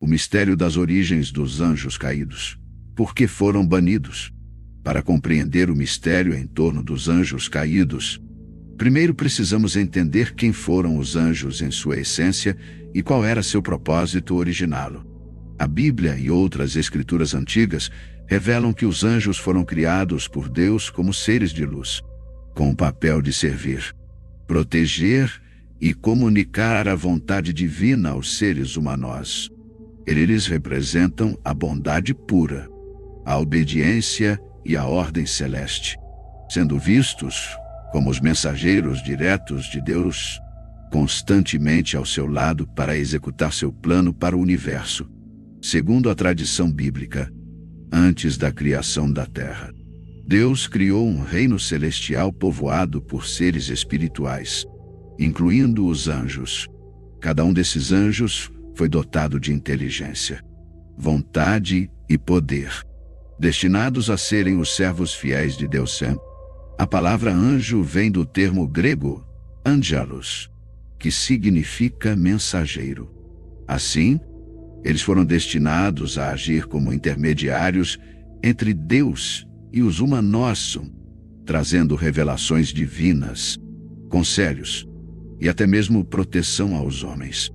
O mistério das origens dos anjos caídos. Por que foram banidos? Para compreender o mistério em torno dos anjos caídos, primeiro precisamos entender quem foram os anjos em sua essência e qual era seu propósito original. A Bíblia e outras escrituras antigas revelam que os anjos foram criados por Deus como seres de luz, com o papel de servir, proteger e comunicar a vontade divina aos seres humanos. Eles representam a bondade pura, a obediência e a ordem celeste, sendo vistos como os mensageiros diretos de Deus, constantemente ao seu lado para executar seu plano para o universo. Segundo a tradição bíblica, antes da criação da terra, Deus criou um reino celestial povoado por seres espirituais, incluindo os anjos. Cada um desses anjos foi dotado de inteligência, vontade e poder, destinados a serem os servos fiéis de Deus. A palavra anjo vem do termo grego angelos, que significa mensageiro. Assim, eles foram destinados a agir como intermediários entre Deus e os humanos, trazendo revelações divinas, conselhos e até mesmo proteção aos homens.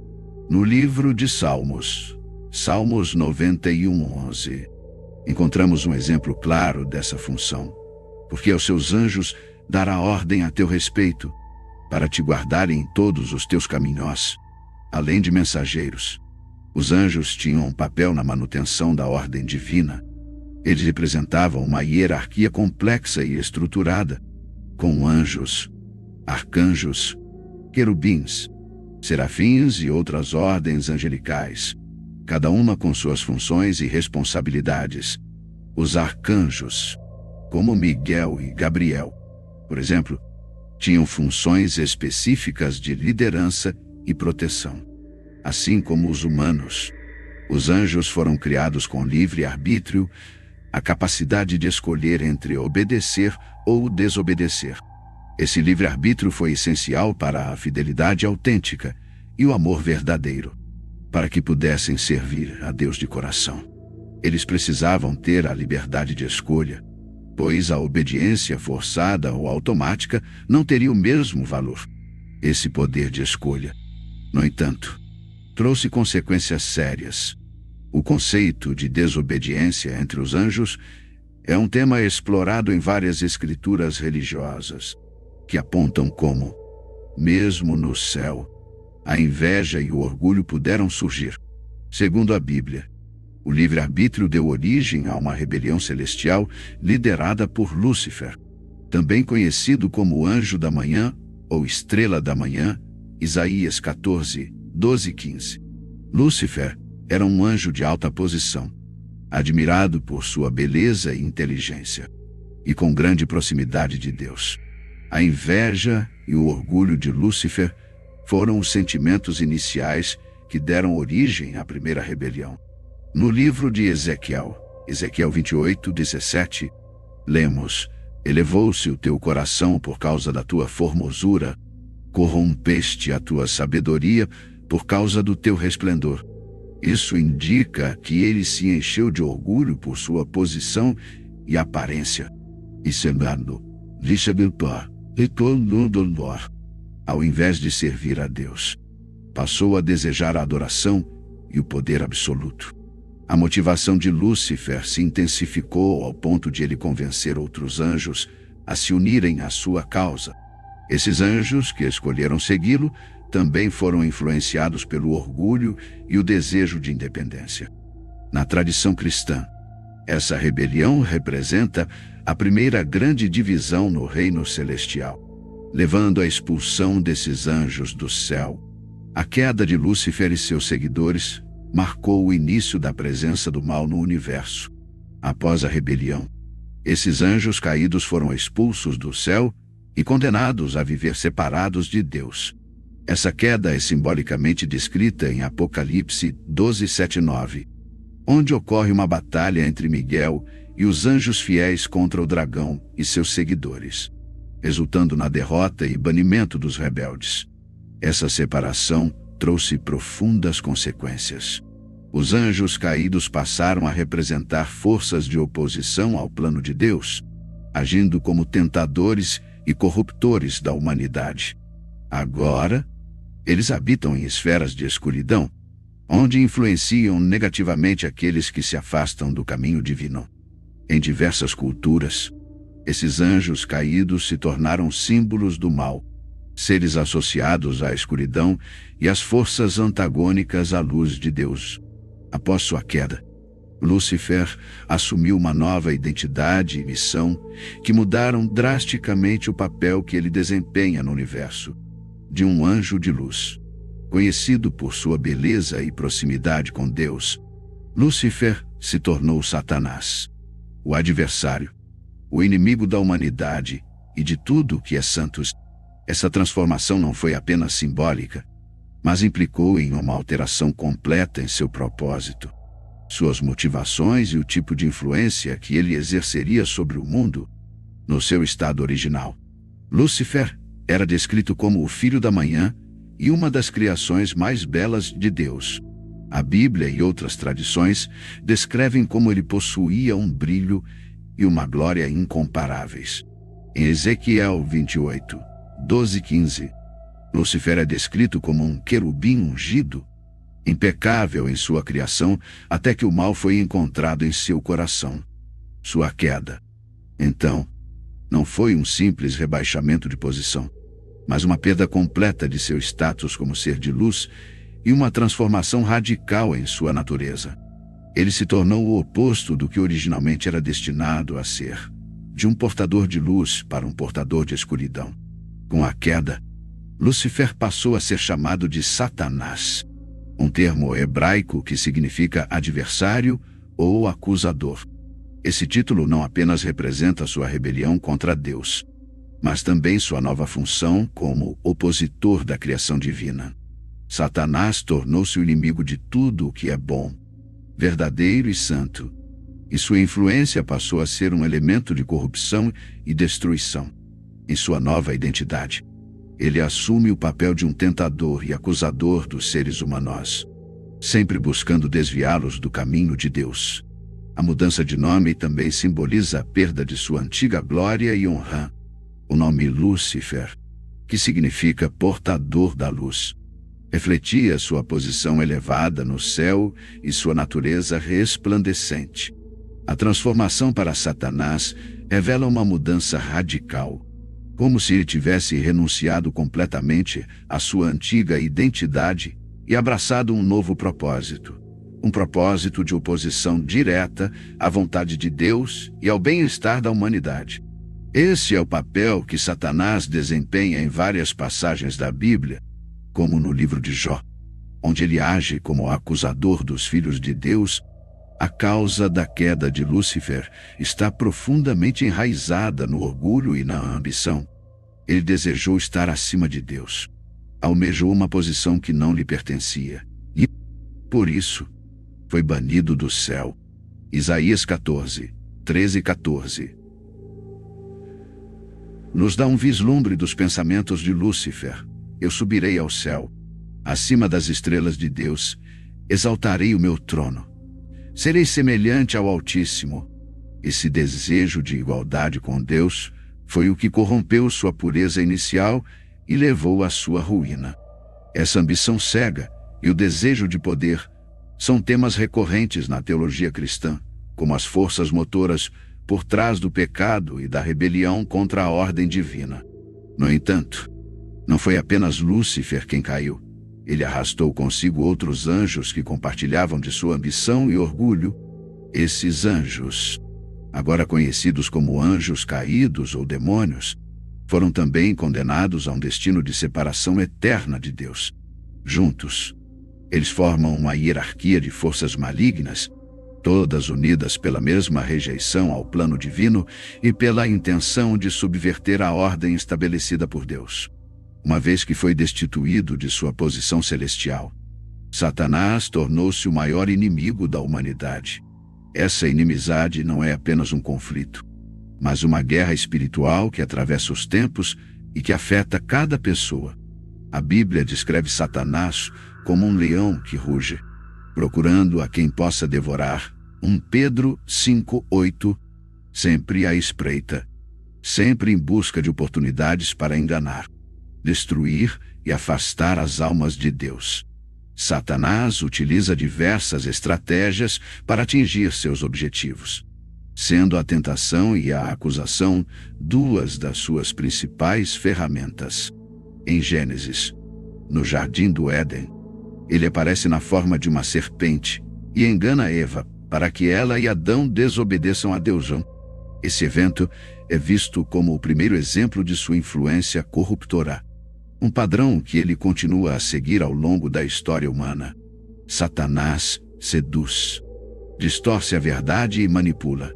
No livro de Salmos, Salmos 91:11, encontramos um exemplo claro dessa função. Porque aos seus anjos dará ordem a teu respeito, para te guardarem em todos os teus caminhos. Além de mensageiros, os anjos tinham um papel na manutenção da ordem divina. Eles representavam uma hierarquia complexa e estruturada, com anjos, arcanjos, querubins, serafins e outras ordens angelicais, cada uma com suas funções e responsabilidades. Os arcanjos, como Miguel e Gabriel, por exemplo, tinham funções específicas de liderança e proteção. Assim como os humanos, os anjos foram criados com livre arbítrio, a capacidade de escolher entre obedecer ou desobedecer. Esse livre-arbítrio foi essencial para a fidelidade autêntica e o amor verdadeiro, para que pudessem servir a Deus de coração. Eles precisavam ter a liberdade de escolha, pois a obediência forçada ou automática não teria o mesmo valor. Esse poder de escolha, no entanto, trouxe consequências sérias. O conceito de desobediência entre os anjos é um tema explorado em várias escrituras religiosas, que apontam como, mesmo no céu, a inveja e o orgulho puderam surgir. Segundo a Bíblia, o livre-arbítrio deu origem a uma rebelião celestial liderada por Lúcifer, também conhecido como Anjo da Manhã ou Estrela da Manhã, Isaías 14:12-15. Lúcifer era um anjo de alta posição, admirado por sua beleza e inteligência, e com grande proximidade de Deus. A inveja e o orgulho de Lúcifer foram os sentimentos iniciais que deram origem à primeira rebelião. No livro de Ezequiel, Ezequiel 28:17, lemos: Elevou-se o teu coração por causa da tua formosura, corrompeste a tua sabedoria por causa do teu resplendor. Isso indica que ele se encheu de orgulho por sua posição e aparência. E sembrando, ao invés de servir a Deus, passou a desejar a adoração e o poder absoluto. A motivação de Lúcifer se intensificou ao ponto de ele convencer outros anjos a se unirem à sua causa. Esses anjos que escolheram segui-lo também foram influenciados pelo orgulho e o desejo de independência. Na tradição cristã, essa rebelião representa a primeira grande divisão no reino celestial, levando à expulsão desses anjos do céu. A queda de Lúcifer e seus seguidores marcou o início da presença do mal no universo. Após a rebelião, esses anjos caídos foram expulsos do céu e condenados a viver separados de Deus. Essa queda é simbolicamente descrita em Apocalipse 12:7-9, onde ocorre uma batalha entre Miguel e os anjos fiéis contra o dragão e seus seguidores, resultando na derrota e banimento dos rebeldes. Essa separação trouxe profundas consequências. Os anjos caídos passaram a representar forças de oposição ao plano de Deus, agindo como tentadores e corruptores da humanidade. Agora, eles habitam em esferas de escuridão, onde influenciam negativamente aqueles que se afastam do caminho divino. Em diversas culturas, esses anjos caídos se tornaram símbolos do mal, seres associados à escuridão e às forças antagônicas à luz de Deus. Após sua queda, Lúcifer assumiu uma nova identidade e missão que mudaram drasticamente o papel que ele desempenha no universo. De um anjo de luz, conhecido por sua beleza e proximidade com Deus, Lúcifer se tornou Satanás, o adversário, o inimigo da humanidade e de tudo que é santo. Essa transformação não foi apenas simbólica, mas implicou em uma alteração completa em seu propósito, suas motivações e o tipo de influência que ele exerceria sobre o mundo. No seu estado original, Lúcifer era descrito como o filho da manhã e uma das criações mais belas de Deus. A Bíblia e outras tradições descrevem como ele possuía um brilho e uma glória incomparáveis. Em Ezequiel 28, 12 e 15, Lúcifer é descrito como um querubim ungido, impecável em sua criação, até que o mal foi encontrado em seu coração. Sua queda, então, não foi um simples rebaixamento de posição, mas uma perda completa de seu status como ser de luz e uma transformação radical em sua natureza. Ele se tornou o oposto do que originalmente era destinado a ser, de um portador de luz para um portador de escuridão. Com a queda, Lúcifer passou a ser chamado de Satanás, um termo hebraico que significa adversário ou acusador. Esse título não apenas representa sua rebelião contra Deus, mas também sua nova função como opositor da criação divina. Satanás tornou-se o inimigo de tudo o que é bom, verdadeiro e santo, e sua influência passou a ser um elemento de corrupção e destruição. Em sua nova identidade, ele assume o papel de um tentador e acusador dos seres humanos, sempre buscando desviá-los do caminho de Deus. A mudança de nome também simboliza a perda de sua antiga glória e honra. O nome Lúcifer, que significa portador da luz, refletia sua posição elevada no céu e sua natureza resplandecente. A transformação para Satanás revela uma mudança radical, como se ele tivesse renunciado completamente à sua antiga identidade e abraçado um novo propósito. Um propósito de oposição direta à vontade de Deus e ao bem-estar da humanidade. Esse é o papel que Satanás desempenha em várias passagens da Bíblia, como no livro de Jó, onde ele age como acusador dos filhos de Deus. A causa da queda de Lúcifer está profundamente enraizada no orgulho e na ambição. Ele desejou estar acima de Deus. Almejou uma posição que não lhe pertencia. E, por isso, foi banido do céu. Isaías 14, 13 e 14. Nos dá um vislumbre dos pensamentos de Lúcifer. Eu subirei ao céu, acima das estrelas de Deus, exaltarei o meu trono. Serei semelhante ao Altíssimo. Esse desejo de igualdade com Deus foi o que corrompeu sua pureza inicial e levou à sua ruína. Essa ambição cega e o desejo de poder são temas recorrentes na teologia cristã, como as forças motoras por trás do pecado e da rebelião contra a ordem divina. No entanto, não foi apenas Lúcifer quem caiu. Ele arrastou consigo outros anjos que compartilhavam de sua ambição e orgulho. Esses anjos, agora conhecidos como anjos caídos ou demônios, foram também condenados a um destino de separação eterna de Deus. Juntos, eles formam uma hierarquia de forças malignas, todas unidas pela mesma rejeição ao plano divino e pela intenção de subverter a ordem estabelecida por Deus. Uma vez que foi destituído de sua posição celestial, Satanás tornou-se o maior inimigo da humanidade. Essa inimizade não é apenas um conflito, mas uma guerra espiritual que atravessa os tempos e que afeta cada pessoa. A Bíblia descreve Satanás como um leão que ruge, procurando a quem possa devorar. 1 Pedro 5:8, sempre à espreita, sempre em busca de oportunidades para enganar, destruir e afastar as almas de Deus. Satanás utiliza diversas estratégias para atingir seus objetivos, sendo a tentação e a acusação duas das suas principais ferramentas. Em Gênesis, no Jardim do Éden, ele aparece na forma de uma serpente e engana Eva para que ela e Adão desobedeçam a Deus. Esse evento é visto como o primeiro exemplo de sua influência corruptora, um padrão que ele continua a seguir ao longo da história humana. Satanás seduz, distorce a verdade e manipula,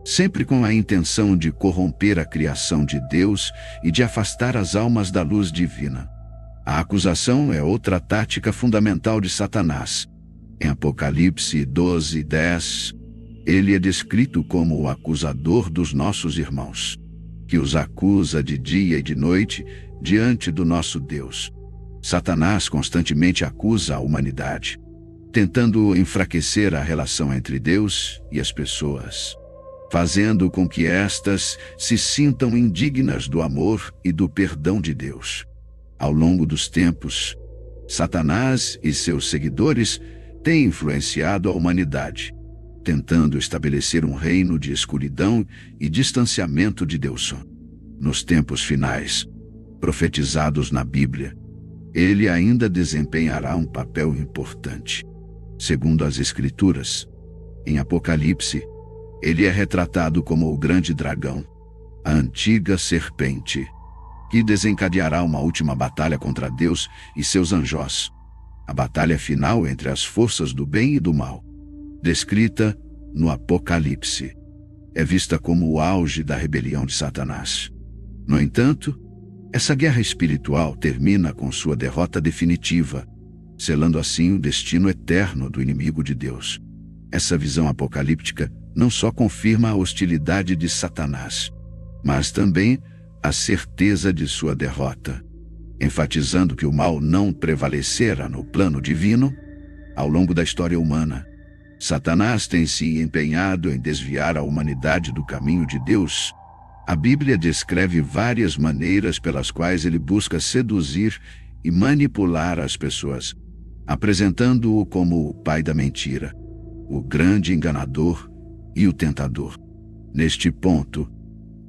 sempre com a intenção de corromper a criação de Deus e de afastar as almas da luz divina. A acusação é outra tática fundamental de Satanás. Em Apocalipse 12:10, ele é descrito como o acusador dos nossos irmãos, que os acusa de dia e de noite diante do nosso Deus. Satanás constantemente acusa a humanidade, tentando enfraquecer a relação entre Deus e as pessoas, fazendo com que estas se sintam indignas do amor e do perdão de Deus. Ao longo dos tempos, Satanás e seus seguidores têm influenciado a humanidade, tentando estabelecer um reino de escuridão e distanciamento de Deus. Nos tempos finais, profetizados na Bíblia, ele ainda desempenhará um papel importante. Segundo as Escrituras, em Apocalipse, ele é retratado como o grande dragão, a antiga serpente, que desencadeará uma última batalha contra Deus e seus anjos. A batalha final entre as forças do bem e do mal, descrita no Apocalipse, é vista como o auge da rebelião de Satanás. No entanto, essa guerra espiritual termina com sua derrota definitiva, selando assim o destino eterno do inimigo de Deus. Essa visão apocalíptica não só confirma a hostilidade de Satanás, mas também a certeza de sua derrota, enfatizando que o mal não prevalecerá no plano divino. Ao longo da história humana, Satanás tem se empenhado em desviar a humanidade do caminho de Deus. A Bíblia descreve várias maneiras pelas quais ele busca seduzir e manipular as pessoas, apresentando-o como o pai da mentira, o grande enganador e o tentador. Neste ponto,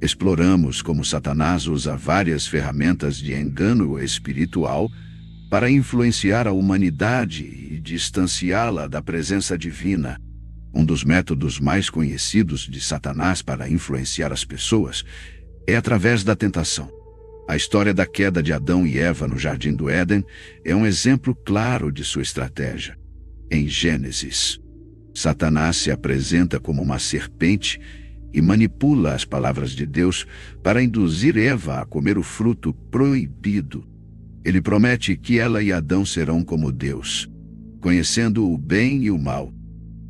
exploramos como Satanás usa várias ferramentas de engano espiritual para influenciar a humanidade e distanciá-la da presença divina. Um dos métodos mais conhecidos de Satanás para influenciar as pessoas é através da tentação. A história da queda de Adão e Eva no Jardim do Éden é um exemplo claro de sua estratégia. Em Gênesis, Satanás se apresenta como uma serpente e manipula as palavras de Deus para induzir Eva a comer o fruto proibido. Ele promete que ela e Adão serão como Deus, conhecendo o bem e o mal,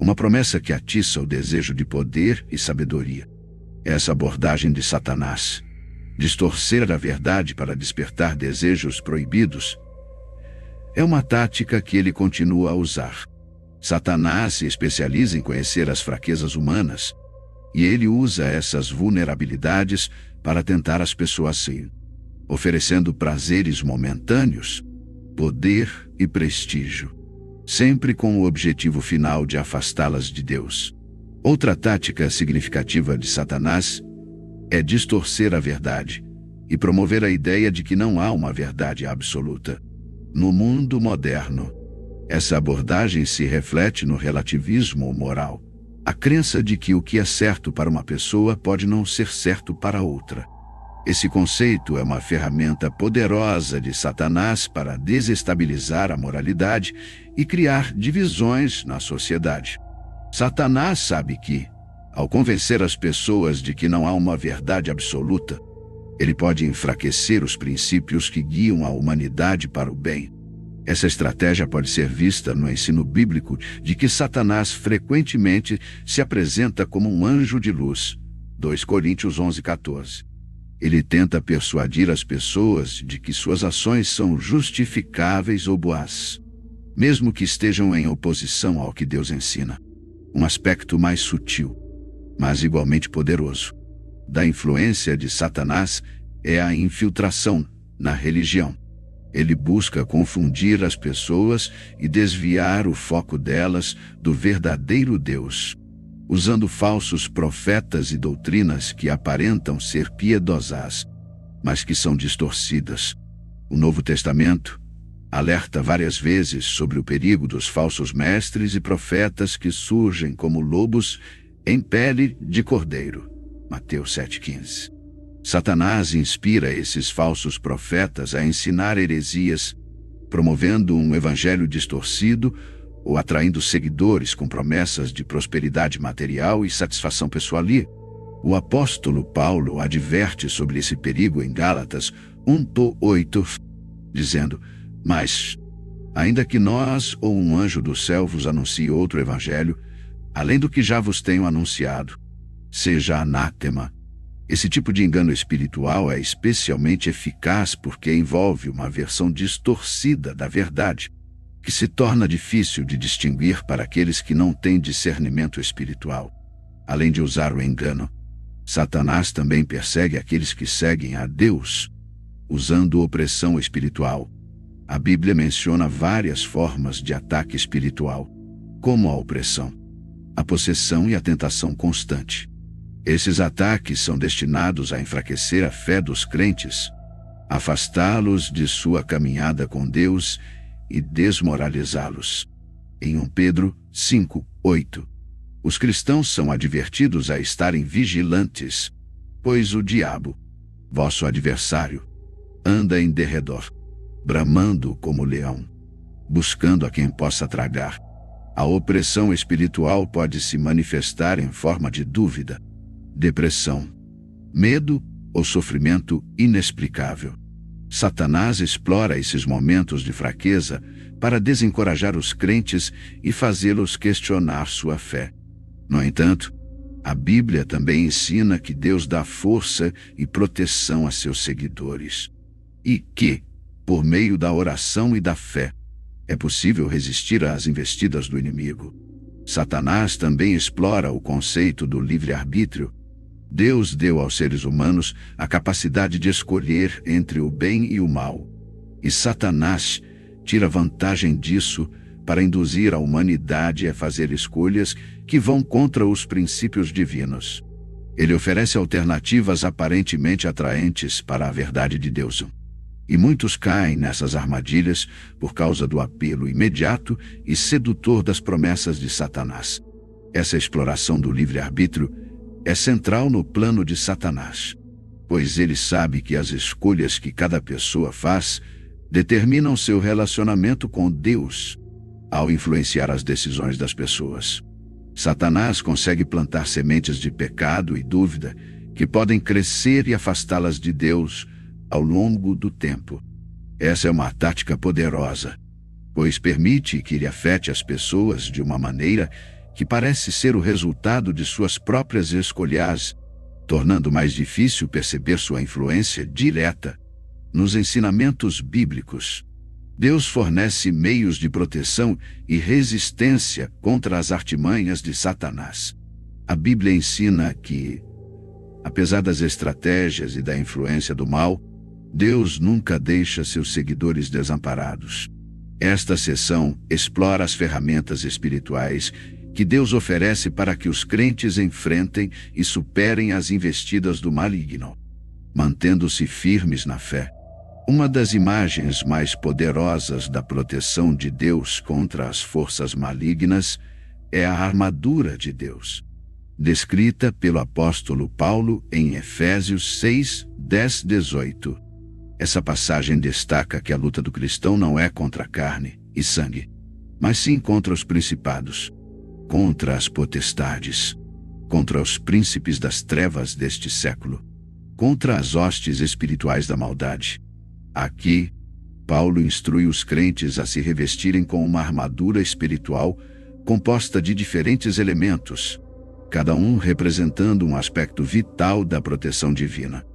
uma promessa que atiça o desejo de poder e sabedoria. Essa abordagem de Satanás, distorcer a verdade para despertar desejos proibidos, é uma tática que ele continua a usar. Satanás se especializa em conhecer as fraquezas humanas, e ele usa essas vulnerabilidades para tentar as pessoas assim, oferecendo prazeres momentâneos, poder e prestígio, sempre com o objetivo final de afastá-las de Deus. Outra tática significativa de Satanás é distorcer a verdade e promover a ideia de que não há uma verdade absoluta. No mundo moderno, essa abordagem se reflete no relativismo moral, a crença de que o que é certo para uma pessoa pode não ser certo para outra. Esse conceito é uma ferramenta poderosa de Satanás para desestabilizar a moralidade e criar divisões na sociedade. Satanás sabe que, ao convencer as pessoas de que não há uma verdade absoluta, ele pode enfraquecer os princípios que guiam a humanidade para o bem. Essa estratégia pode ser vista no ensino bíblico de que Satanás frequentemente se apresenta como um anjo de luz. 2 Coríntios 11:14. Ele tenta persuadir as pessoas de que suas ações são justificáveis ou boas. mesmo que estejam em oposição ao que Deus ensina. Um aspecto mais sutil, mas igualmente poderoso, da influência de Satanás é a infiltração na religião. Ele busca confundir as pessoas e desviar o foco delas do verdadeiro Deus, usando falsos profetas e doutrinas que aparentam ser piedosas, mas que são distorcidas. O Novo Testamento alerta várias vezes sobre o perigo dos falsos mestres e profetas que surgem como lobos em pele de cordeiro. Mateus 7,15. Satanás inspira esses falsos profetas a ensinar heresias, promovendo um evangelho distorcido ou atraindo seguidores com promessas de prosperidade material e satisfação pessoal. O apóstolo Paulo adverte sobre esse perigo em Gálatas 1:8, dizendo: Mas, ainda que nós ou um anjo do céu vos anuncie outro evangelho, além do que já vos tenho anunciado, seja anátema. Esse tipo de engano espiritual é especialmente eficaz porque envolve uma versão distorcida da verdade, que se torna difícil de distinguir para aqueles que não têm discernimento espiritual. Além de usar o engano, Satanás também persegue aqueles que seguem a Deus, usando opressão espiritual. A Bíblia menciona várias formas de ataque espiritual, como a opressão, a possessão e a tentação constante. Esses ataques são destinados a enfraquecer a fé dos crentes, afastá-los de sua caminhada com Deus e desmoralizá-los. Em 1 Pedro 5:8, os cristãos são advertidos a estarem vigilantes, pois o diabo, vosso adversário, anda em derredor, bramando como leão, buscando a quem possa tragar. A opressão espiritual pode se manifestar em forma de dúvida, depressão, medo ou sofrimento inexplicável. Satanás explora esses momentos de fraqueza para desencorajar os crentes e fazê-los questionar sua fé. No entanto, a Bíblia também ensina que Deus dá força e proteção a seus seguidores, e que, por meio da oração e da fé, é possível resistir às investidas do inimigo. Satanás também explora o conceito do livre-arbítrio. Deus deu aos seres humanos a capacidade de escolher entre o bem e o mal, e Satanás tira vantagem disso para induzir a humanidade a fazer escolhas que vão contra os princípios divinos. Ele oferece alternativas aparentemente atraentes para a verdade de Deus. E muitos caem nessas armadilhas por causa do apelo imediato e sedutor das promessas de Satanás. Essa exploração do livre-arbítrio é central no plano de Satanás, pois ele sabe que as escolhas que cada pessoa faz determinam seu relacionamento com Deus, ao influenciar as decisões das pessoas. Satanás consegue plantar sementes de pecado e dúvida que podem crescer e afastá-las de Deus ao longo do tempo. Essa é uma tática poderosa, pois permite que ele afete as pessoas de uma maneira que parece ser o resultado de suas próprias escolhas, tornando mais difícil perceber sua influência direta. Nos ensinamentos bíblicos, Deus fornece meios de proteção e resistência contra as artimanhas de Satanás. A Bíblia ensina que, apesar das estratégias e da influência do mal, Deus nunca deixa seus seguidores desamparados. Esta seção explora as ferramentas espirituais que Deus oferece para que os crentes enfrentem e superem as investidas do maligno, mantendo-se firmes na fé. Uma das imagens mais poderosas da proteção de Deus contra as forças malignas é a armadura de Deus, descrita pelo apóstolo Paulo em Efésios 6:10-18. Essa passagem destaca que a luta do cristão não é contra carne e sangue, mas sim contra os principados, contra as potestades, contra os príncipes das trevas deste século, contra as hostes espirituais da maldade. Aqui, Paulo instrui os crentes a se revestirem com uma armadura espiritual composta de diferentes elementos, cada um representando um aspecto vital da proteção divina.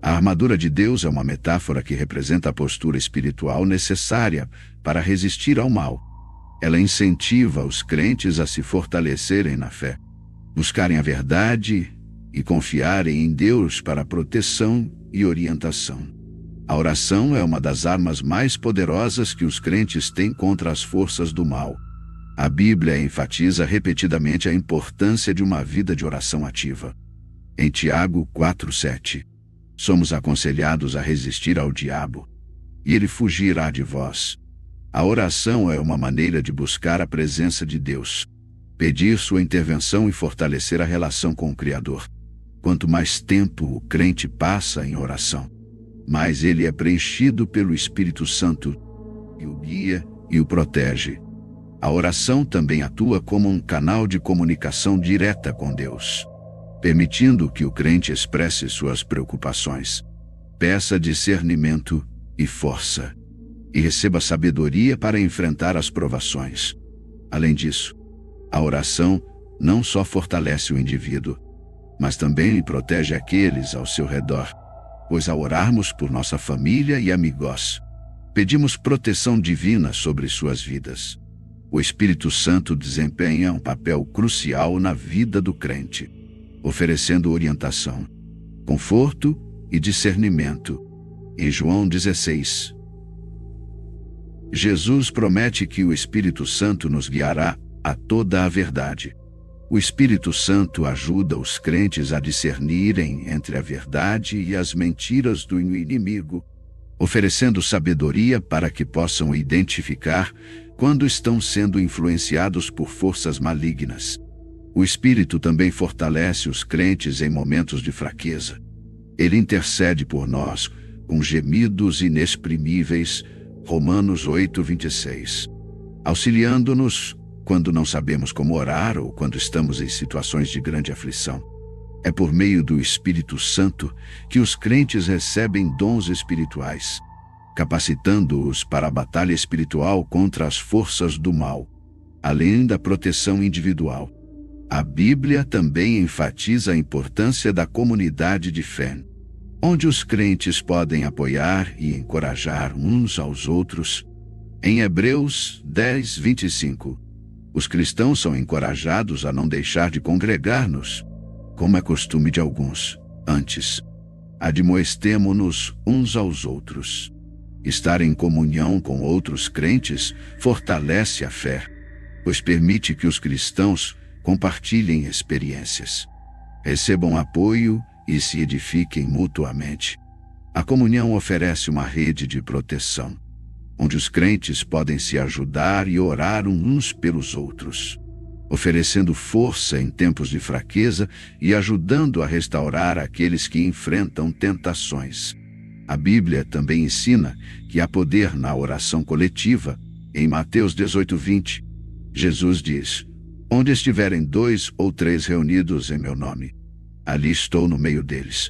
A armadura de Deus é uma metáfora que representa a postura espiritual necessária para resistir ao mal. Ela incentiva os crentes a se fortalecerem na fé, buscarem a verdade e confiarem em Deus para proteção e orientação. A oração é uma das armas mais poderosas que os crentes têm contra as forças do mal. A Bíblia enfatiza repetidamente a importância de uma vida de oração ativa. Em Tiago 4:7, somos aconselhados a resistir ao diabo, e ele fugirá de vós. A oração é uma maneira de buscar a presença de Deus, pedir sua intervenção e fortalecer a relação com o Criador. Quanto mais tempo o crente passa em oração, mais ele é preenchido pelo Espírito Santo, que o guia e o protege. A oração também atua como um canal de comunicação direta com Deus, permitindo que o crente expresse suas preocupações, peça discernimento e força, e receba sabedoria para enfrentar as provações. Além disso, a oração não só fortalece o indivíduo, mas também protege aqueles ao seu redor, pois ao orarmos por nossa família e amigos, pedimos proteção divina sobre suas vidas. O Espírito Santo desempenha um papel crucial na vida do crente, oferecendo orientação, conforto e discernimento. Em João 16, Jesus promete que o Espírito Santo nos guiará a toda a verdade. O Espírito Santo ajuda os crentes a discernirem entre a verdade e as mentiras do inimigo, oferecendo sabedoria para que possam identificar quando estão sendo influenciados por forças malignas. O Espírito também fortalece os crentes em momentos de fraqueza. Ele intercede por nós com gemidos inexprimíveis, Romanos 8:26, auxiliando-nos quando não sabemos como orar ou quando estamos em situações de grande aflição. É por meio do Espírito Santo que os crentes recebem dons espirituais, capacitando-os para a batalha espiritual contra as forças do mal, além da proteção individual. A Bíblia também enfatiza a importância da comunidade de fé, onde os crentes podem apoiar e encorajar uns aos outros. Em Hebreus 10:25, os cristãos são encorajados a não deixar de congregar-nos, como é costume de alguns. Antes, admoestemo-nos uns aos outros. Estar em comunhão com outros crentes fortalece a fé, pois permite que os cristãos compartilhem experiências, recebam apoio e se edifiquem mutuamente. A comunhão oferece uma rede de proteção, onde os crentes podem se ajudar e orar uns pelos outros, oferecendo força em tempos de fraqueza e ajudando a restaurar aqueles que enfrentam tentações. A Bíblia também ensina que há poder na oração coletiva. Em Mateus 18:20, Jesus diz: onde estiverem 2 ou 3 reunidos em meu nome, ali estou no meio deles.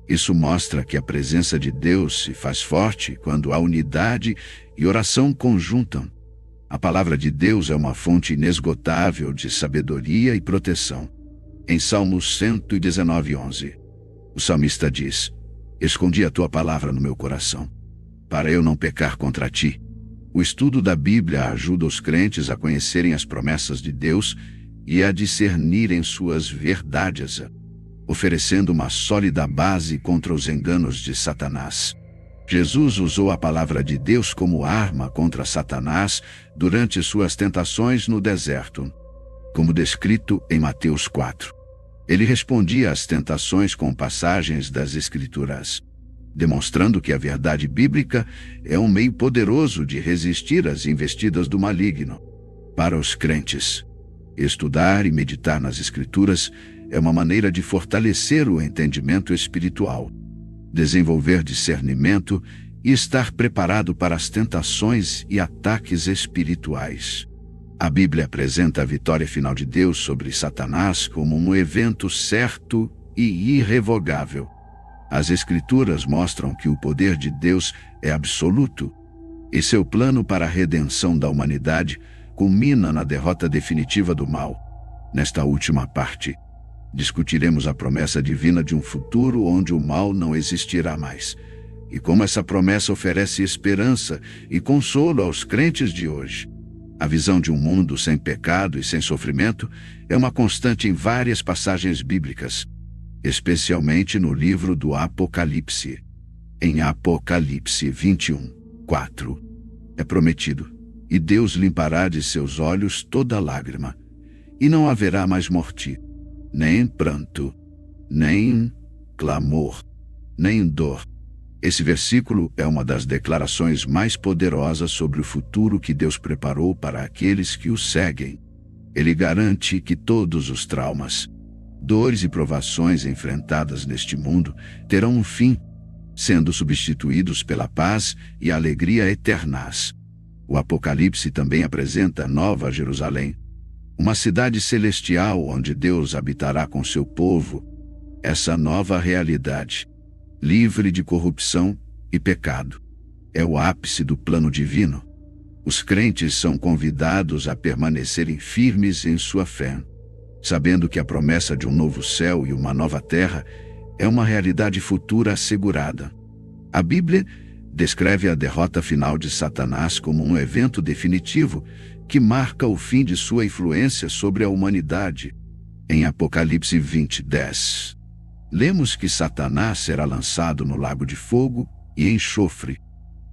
Isso mostra que a presença de Deus se faz forte quando há unidade e oração conjuntam. A palavra de Deus é uma fonte inesgotável de sabedoria e proteção. Em Salmos 119:11, o salmista diz: escondi a tua palavra no meu coração, para eu não pecar contra ti. O estudo da Bíblia ajuda os crentes a conhecerem as promessas de Deus e a discernirem suas verdades, oferecendo uma sólida base contra os enganos de Satanás. Jesus usou a palavra de Deus como arma contra Satanás durante suas tentações no deserto, como descrito em Mateus 4. Ele respondia às tentações com passagens das Escrituras, demonstrando que a verdade bíblica é um meio poderoso de resistir às investidas do maligno. Para os crentes, estudar e meditar nas Escrituras é uma maneira de fortalecer o entendimento espiritual, desenvolver discernimento e estar preparado para as tentações e ataques espirituais. A Bíblia apresenta a vitória final de Deus sobre Satanás como um evento certo e irrevogável. As Escrituras mostram que o poder de Deus é absoluto, e seu plano para a redenção da humanidade culmina na derrota definitiva do mal. Nesta última parte, discutiremos a promessa divina de um futuro onde o mal não existirá mais, e como essa promessa oferece esperança e consolo aos crentes de hoje. A visão de um mundo sem pecado e sem sofrimento é uma constante em várias passagens bíblicas, especialmente no livro do Apocalipse. Em Apocalipse 21:4, é prometido: "E Deus limpará de seus olhos toda lágrima, e não haverá mais morte, nem pranto, nem clamor, nem dor." Esse versículo é uma das declarações mais poderosas sobre o futuro que Deus preparou para aqueles que o seguem. Ele garante que todos os traumas, dores e provações enfrentadas neste mundo terão um fim, sendo substituídos pela paz e alegria eternas. O Apocalipse também apresenta Nova Jerusalém, uma cidade celestial onde Deus habitará com seu povo. Essa nova realidade, livre de corrupção e pecado, é o ápice do plano divino. Os crentes são convidados a permanecerem firmes em sua fé, sabendo que a promessa de um novo céu e uma nova terra é uma realidade futura assegurada. A Bíblia descreve a derrota final de Satanás como um evento definitivo que marca o fim de sua influência sobre a humanidade. Em Apocalipse 20:10, lemos que Satanás será lançado no lago de fogo e enxofre,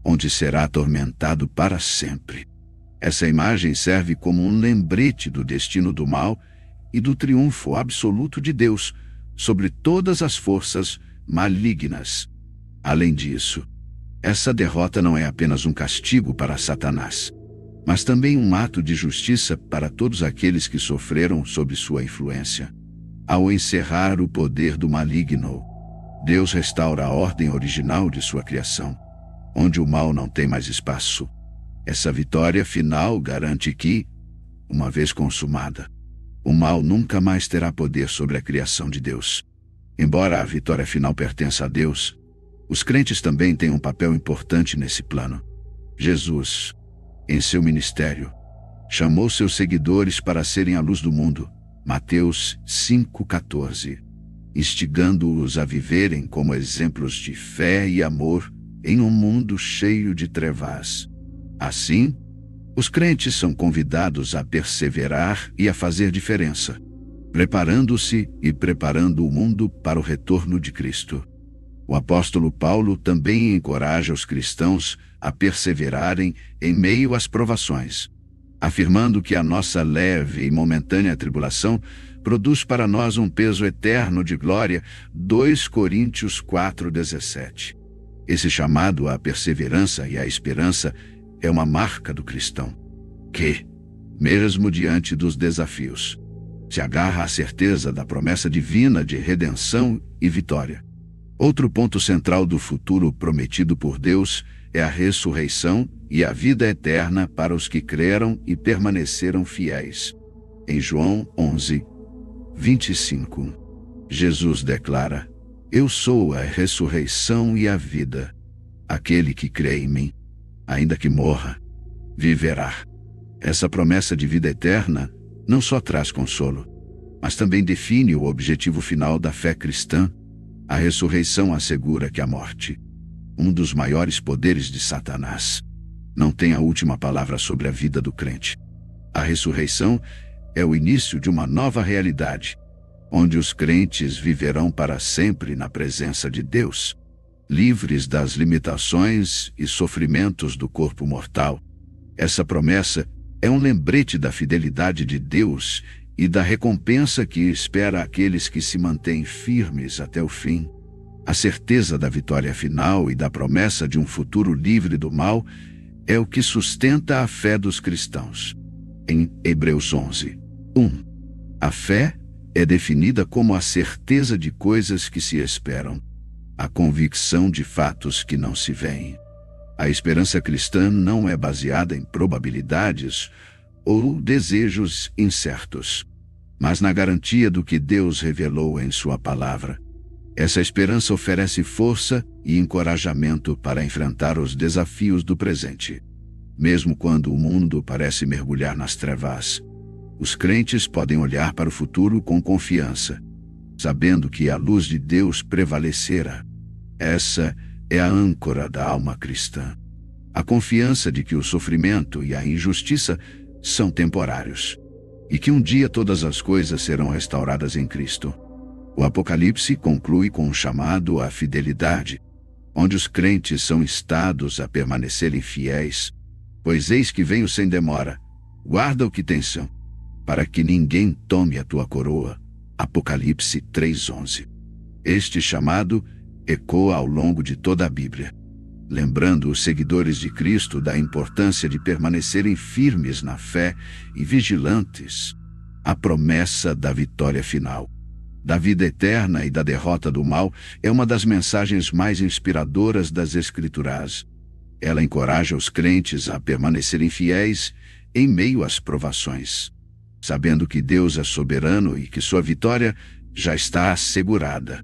onde será atormentado para sempre. Essa imagem serve como um lembrete do destino do mal e do triunfo absoluto de Deus sobre todas as forças malignas. Além disso, essa derrota não é apenas um castigo para Satanás, mas também um ato de justiça para todos aqueles que sofreram sob sua influência. Ao encerrar o poder do maligno, Deus restaura a ordem original de sua criação, onde o mal não tem mais espaço. Essa vitória final garante que, uma vez consumada, o mal nunca mais terá poder sobre a criação de Deus. Embora a vitória final pertença a Deus, os crentes também têm um papel importante nesse plano. Jesus, em seu ministério, chamou seus seguidores para serem a luz do mundo, Mateus 5:14, instigando-os a viverem como exemplos de fé e amor em um mundo cheio de trevas. Assim, os crentes são convidados a perseverar e a fazer diferença, preparando-se e preparando o mundo para o retorno de Cristo. O apóstolo Paulo também encoraja os cristãos a perseverarem em meio às provações, afirmando que a nossa leve e momentânea tribulação produz para nós um peso eterno de glória. 2 Coríntios 4:17. Esse chamado à perseverança e à esperança é uma marca do cristão, que, mesmo diante dos desafios, se agarra à certeza da promessa divina de redenção e vitória. Outro ponto central do futuro prometido por Deus é a ressurreição e a vida eterna para os que creram e permaneceram fiéis. Em João 11:25, Jesus declara: "Eu sou a ressurreição e a vida. Aquele que crê em mim, ainda que morra, viverá." Essa promessa de vida eterna não só traz consolo, mas também define o objetivo final da fé cristã. A ressurreição assegura que a morte, um dos maiores poderes de Satanás, não tem a última palavra sobre a vida do crente. A ressurreição é o início de uma nova realidade, onde os crentes viverão para sempre na presença de Deus, livres das limitações e sofrimentos do corpo mortal. Essa promessa é um lembrete da fidelidade de Deus e da recompensa que espera aqueles que se mantêm firmes até o fim. A certeza da vitória final e da promessa de um futuro livre do mal é o que sustenta a fé dos cristãos. Em Hebreus 11:1, a fé é definida como a certeza de coisas que se esperam, a convicção de fatos que não se veem. A esperança cristã não é baseada em probabilidades ou desejos incertos, mas na garantia do que Deus revelou em sua palavra. Essa esperança oferece força e encorajamento para enfrentar os desafios do presente. Mesmo quando o mundo parece mergulhar nas trevas, os crentes podem olhar para o futuro com confiança, sabendo que a luz de Deus prevalecerá. Essa é a âncora da alma cristã. A confiança de que o sofrimento e a injustiça são temporários, e que um dia todas as coisas serão restauradas em Cristo. O Apocalipse conclui com um chamado à fidelidade, onde os crentes são instados a permanecerem fiéis, pois eis que venho sem demora, guarda o que tens são, para que ninguém tome a tua coroa. Apocalipse 3:11. Este chamado ecoa ao longo de toda a Bíblia, lembrando os seguidores de Cristo da importância de permanecerem firmes na fé e vigilantes à promessa da vitória final. Da vida eterna e da derrota do mal é uma das mensagens mais inspiradoras das Escrituras. Ela encoraja os crentes a permanecerem fiéis em meio às provações, sabendo que Deus é soberano e que sua vitória já está assegurada.